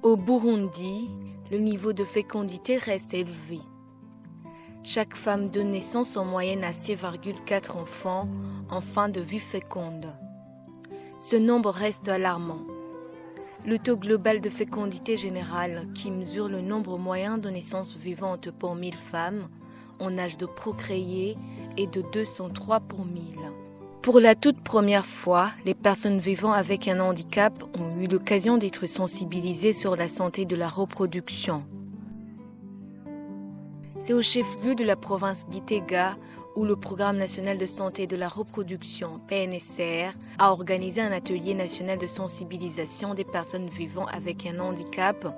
Au Burundi, le niveau de fécondité reste élevé. Chaque femme donne naissance en moyenne à 6,4 enfants en fin de vie féconde. Ce nombre reste alarmant. Le taux global de fécondité générale, qui mesure le nombre moyen de naissances vivantes pour 1000 femmes en âge de procréer, est de 203 pour 1000. Pour la toute première fois, les personnes vivant avec un handicap ont eu l'occasion d'être sensibilisées sur la santé de la reproduction. C'est au chef-lieu de la province Gitega où le Programme national de santé de la reproduction, PNSR, a organisé un atelier national de sensibilisation des personnes vivant avec un handicap,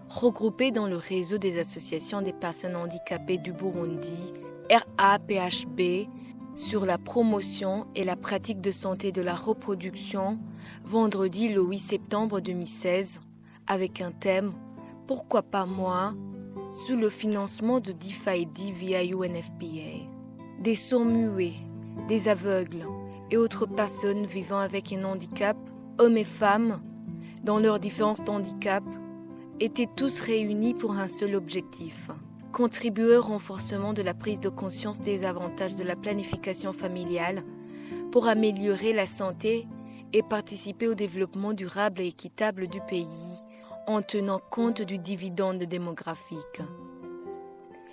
regroupées dans le réseau des associations des personnes handicapées du Burundi, RAPHB, sur la promotion et la pratique de santé de la reproduction, vendredi le 8 septembre 2016, avec un thème « Pourquoi pas moi ?», sous le financement de DFID via UNFPA. Des sourds-muets, des aveugles et autres personnes vivant avec un handicap, hommes et femmes, dans leurs différents handicaps, étaient tous réunis pour un seul objectif: contribuer au renforcement de la prise de conscience des avantages de la planification familiale pour améliorer la santé et participer au développement durable et équitable du pays en tenant compte du dividende démographique.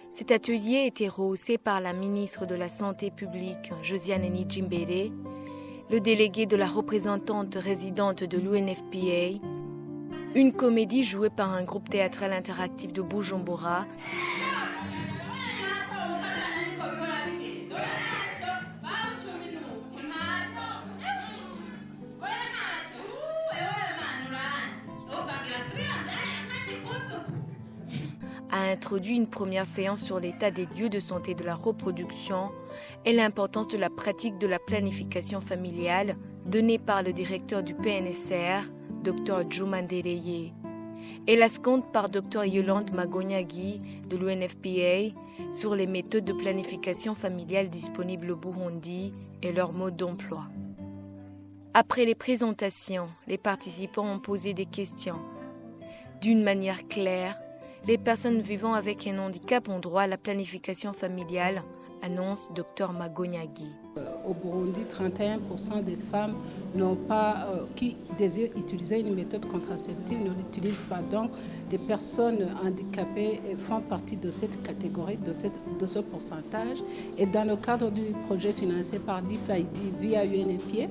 Cet atelier était rehaussé par la ministre de la Santé publique, Josiane Nijimbere, le délégué de la représentante résidente de l'UNFPA, une comédie jouée par un groupe théâtral interactif de Bujumbura, a introduit une première séance sur l'état des lieux de santé de la reproduction et l'importance de la pratique de la planification familiale donnée par le directeur du PNSR, Dr Juma Ndereye, et la seconde par Dr Yolande Magonyagi de l'UNFPA sur les méthodes de planification familiale disponibles au Burundi et leur mode d'emploi. Après les présentations, les participants ont posé des questions. D'une manière claire, les personnes vivant avec un handicap ont droit à la planification familiale, annonce Dr Magonyagi. Au Burundi, 31% des femmes qui désirent utiliser une méthode contraceptive ne l'utilisent pas. Donc, les personnes handicapées font partie de cette catégorie, de ce pourcentage. Et dans le cadre du projet financé par DFID via UNFPA,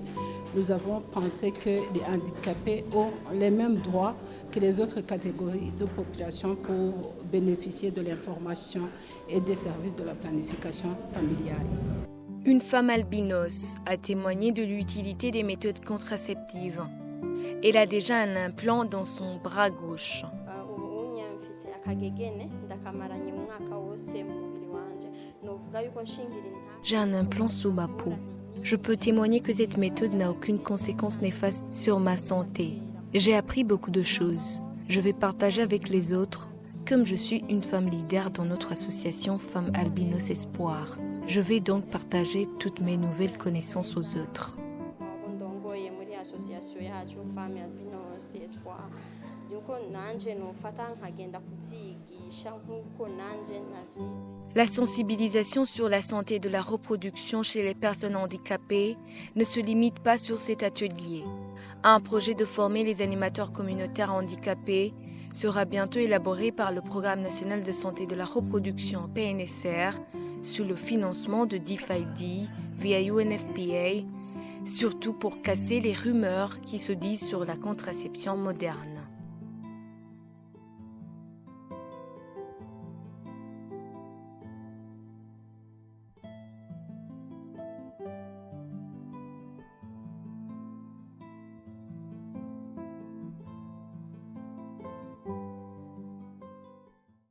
nous avons pensé que les handicapés ont les mêmes droits que les autres catégories de population pour bénéficier de l'information et des services de la planification familiale. Une femme albinos a témoigné de l'utilité des méthodes contraceptives. Elle a déjà un implant dans son bras gauche. J'ai un implant sous ma peau. Je peux témoigner que cette méthode n'a aucune conséquence néfaste sur ma santé. J'ai appris beaucoup de choses. Je vais partager avec les autres, comme je suis une femme leader dans notre association Femmes Albinos Espoir. Je vais donc partager toutes mes nouvelles connaissances aux autres. La sensibilisation sur la santé de la reproduction chez les personnes handicapées ne se limite pas sur cet atelier. Un projet de former les animateurs communautaires handicapés sera bientôt élaboré par le Programme national de santé de la reproduction PNSR sous le financement de DFID via UNFPA, surtout pour casser les rumeurs qui se disent sur la contraception moderne.